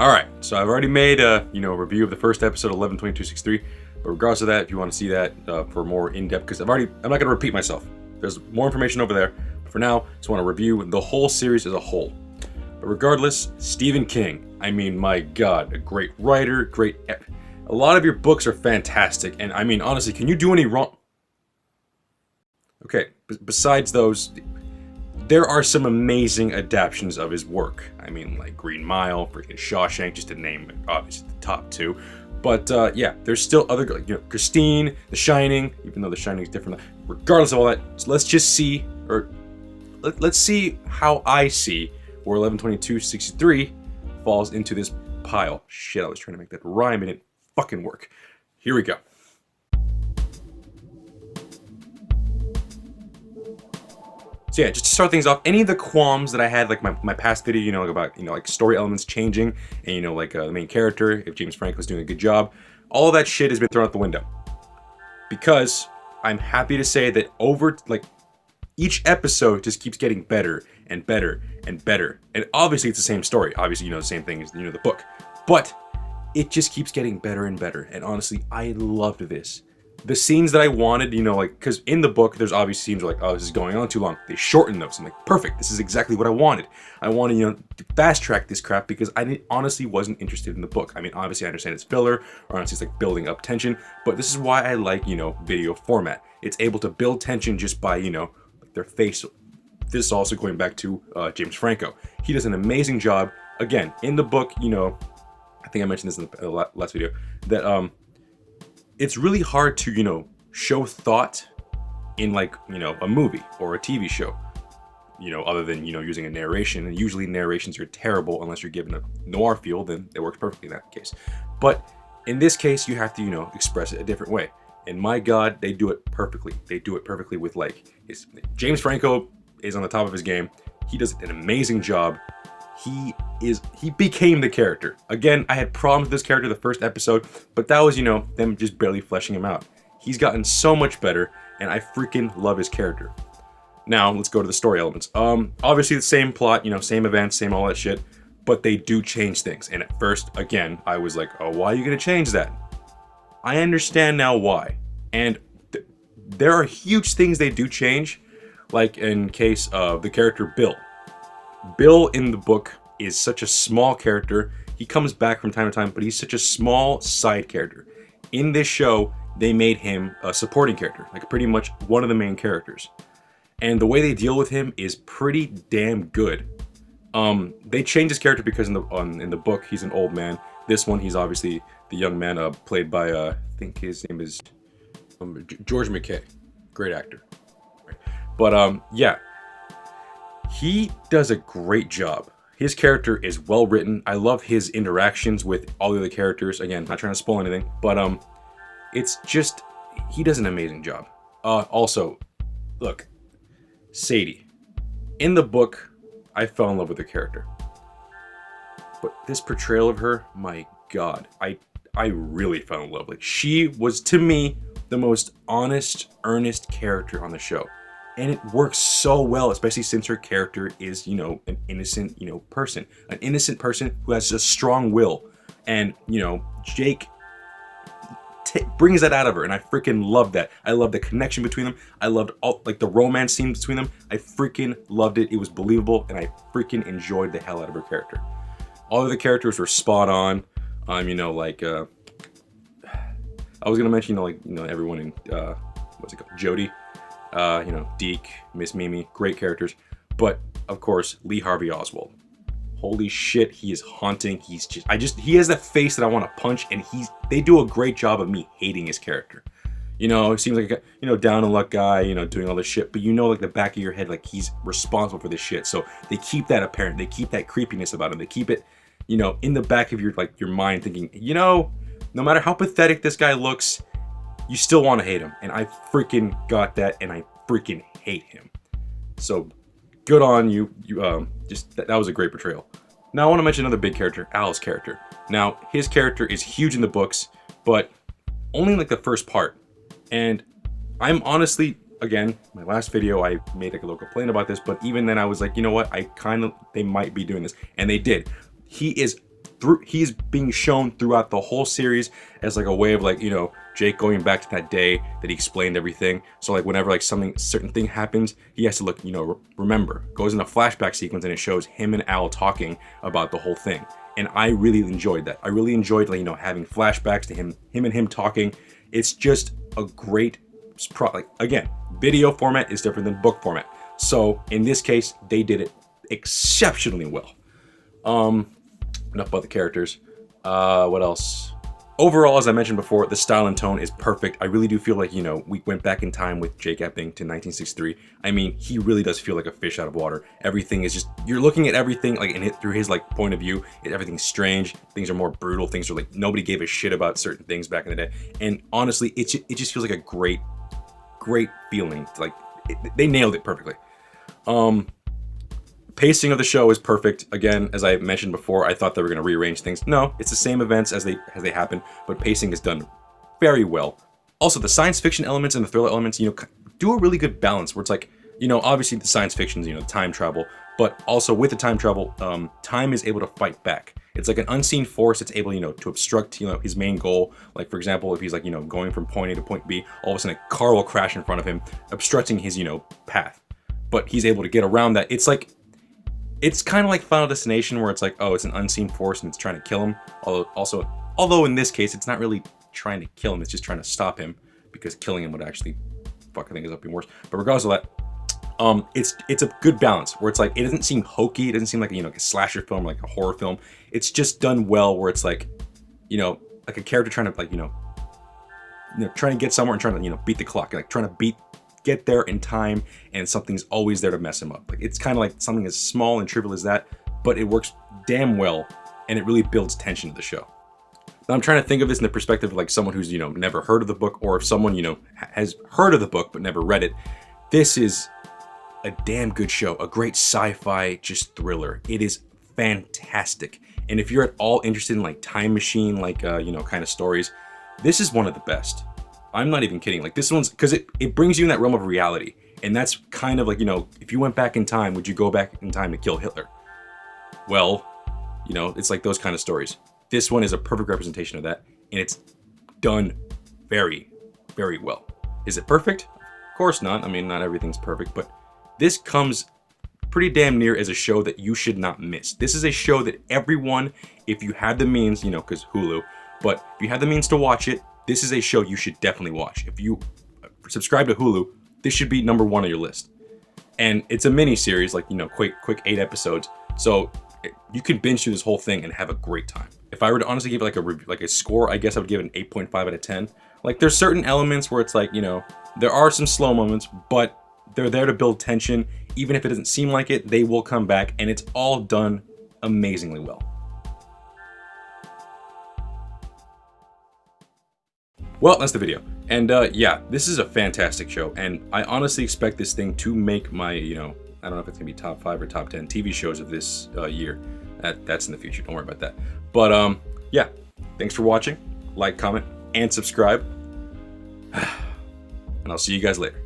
Alright, so I've already made a review of the first episode of 11/22/63, but regardless of that, if you want to see that for more in-depth, because I'm not going to repeat myself. There's more information over there, but for now, I just want to review the whole series as a whole. But regardless, Stephen King, I mean, my god, a great writer, a lot of your books are fantastic, and I mean, honestly, can you do any wrong? Okay, besides those, there are some amazing adaptations of his work. I mean, like Green Mile, freaking Shawshank, just to name obviously the top two. But yeah, there's still other, Christine, The Shining, even though The Shining is different. Regardless of all that, so let's just see, or let's see how I see where 11/22/63 falls into this pile. Shit, I was trying to make that rhyme and it fucking work. Here we go. So yeah, just to start things off, any of the qualms that I had, like my past video, about like story elements changing, and the main character, if James Franco was doing a good job, all of that shit has been thrown out the window. Because I'm happy to say that each episode just keeps getting better and better and better. And obviously it's the same story. Obviously, the same thing as the book. But it just keeps getting better and better. And honestly, I loved this. The scenes that I wanted, because in the book, there's obviously scenes where oh, this is going on too long. They shorten those. I'm like, perfect. This is exactly what I wanted. I wanted, to fast track this crap because I honestly wasn't interested in the book. I mean, obviously I understand it's filler, or honestly it's like building up tension, but this is why I like, video format. It's able to build tension just by, their face. This is also going back to James Franco. He does an amazing job. Again, in the book, I think I mentioned this in the last video, that it's really hard to, show thought in a movie or a TV show, other than, using a narration. And usually narrations are terrible unless you're given a noir feel, then it works perfectly in that case. But in this case, you have to, express it a different way. And my god, they do it perfectly. They do it perfectly with James Franco is on the top of his game. He does an amazing job. He became the character. Again, I had problems with this character the first episode, but that was, them just barely fleshing him out. He's gotten so much better, and I freaking love his character. Now, let's go to the story elements. Obviously the same plot, same events, same all that shit, but they do change things. And at first, again, I was like, oh, why are you gonna change that? I understand now why. And there are huge things they do change, like in case of the character Bill. Bill in the book is such a small character. He comes back from time to time, but he's such a small side character. In this show, they made him a supporting character, like pretty much one of the main characters. And the way they deal with him is pretty damn good. They changed his character because in the book, he's an old man. This one, he's obviously the young man played by, I think his name is George McKay. Great actor. But yeah. He does a great job. His character is well written. I love his interactions with all the other characters. Again, not trying to spoil anything, but it's just, he does an amazing job. Also, look, Sadie. In the book, I fell in love with the character. But this portrayal of her, my god, I really fell in love. She was, to me, the most honest, earnest character on the show. And it works so well, especially since her character is, an innocent, person. An innocent person who has a strong will. And, Jake brings that out of her, and I freaking love that. I love the connection between them. I loved all, the romance scenes between them. I freaking loved it. It was believable, and I freaking enjoyed the hell out of her character. All of the characters were spot on. I was gonna mention, everyone in, what's it called, Jody. Deke, Miss Mimi, great characters. But, of course, Lee Harvey Oswald. Holy shit, he is haunting. He has that face that I want to punch, and they do a great job of me hating his character. It seems like a, down on luck guy, doing all this shit, but the back of your head, he's responsible for this shit. So they keep that apparent. They keep that creepiness about him. They keep it, in the back of your mind thinking, no matter how pathetic this guy looks, you still want to hate him. And I freaking got that, and I freaking hate him. So good on you. That was a great portrayal. Now I want to mention another big character, Al's character. Now his character is huge in the books, but only the first part. And I'm honestly, again, my last video I made a little complaint about this, but even then I was like, you know what? They might be doing this, and they did. He is he's being shown throughout the whole series as like a way of like, you know, Jake going back to that day that he explained everything. So like whenever like certain thing happens, he has to look, you know, remember, goes in a flashback sequence and it shows him and Al talking about the whole thing. And I really enjoyed that. I really enjoyed, like, you know, having flashbacks to him talking. It's just a great, like, again, video format is different than book format. So in this case, they did it exceptionally well. Enough about the characters. What else? Overall, as I mentioned before, the style and tone is perfect. I really do feel like, you know, we went back in time with Jake Epping to 1963. I mean, he really does feel like a fish out of water. Everything is just, you're looking at everything like through his like point of view. Everything's strange. Things are more brutal. Things are like, nobody gave a shit about certain things back in the day. And honestly, it just feels like a great feeling. Like they nailed it perfectly. Pacing of the show is perfect. Again, as I mentioned before, I thought they were going to rearrange things. No, it's the same events as they happen, but pacing is done very well. Also, the science fiction elements and the thriller elements, you know, do a really good balance where it's like, you know, obviously the science fiction is, you know, time travel, but also with the time travel, time is able to fight back. It's like an unseen force that's able, you know, to obstruct, you know, his main goal. Like, for example, if he's like, you know, going from point A to point B, all of a sudden a car will crash in front of him, obstructing his, you know, path. But he's able to get around that. It's like, it's kind of like Final Destination, where it's like, oh, it's an unseen force and it's trying to kill him. Although in this case, it's not really trying to kill him, it's just trying to stop him, because killing him would actually fuck things up even worse. But regardless of that, it's a good balance where it's like, it doesn't seem hokey, it doesn't seem like, you know, like a slasher film, like a horror film. It's just done well, where it's like, you know, like a character trying to, like, you know, trying to get somewhere and trying to, you know, beat the clock, like trying to get there in time, and something's always there to mess him up. Like, it's kind of like something as small and trivial as that, but it works damn well, and it really builds tension to the show. Now, I'm trying to think of this in the perspective of like someone who's, you know, never heard of the book, or if someone, you know, has heard of the book but never read it. This is a damn good show, a great sci-fi just thriller. It is fantastic. And if you're at all interested in like time machine, like you know, kind of stories, this is one of the best. I'm not even kidding. Like, this one's, because it brings you in that realm of reality. And that's kind of like, you know, if you went back in time, would you go back in time to kill Hitler? Well, you know, it's like those kind of stories. This one is a perfect representation of that, and it's done very, very well. Is it perfect? Of course not. I mean, not everything's perfect, but this comes pretty damn near as a show that you should not miss. This is a show that everyone, if you have the means, you know, because Hulu, but if you have the means to watch it, this is a show you should definitely watch. If you subscribe to Hulu, this should be number one on your list. And it's a mini series, like, you know, quick 8 episodes. So you can binge through this whole thing and have a great time. If I were to honestly give it like a score, I guess I would give it an 8.5 out of 10. Like, there's certain elements where it's like, you know, there are some slow moments, but they're there to build tension. Even if it doesn't seem like it, they will come back, and it's all done amazingly well. Well, that's the video. And yeah, this is a fantastic show, and I honestly expect this thing to make my, you know, I don't know if it's gonna be top 5 or top 10 TV shows of this year. That's in the future, don't worry about that. But yeah, thanks for watching. Like, comment, and subscribe. And I'll see you guys later.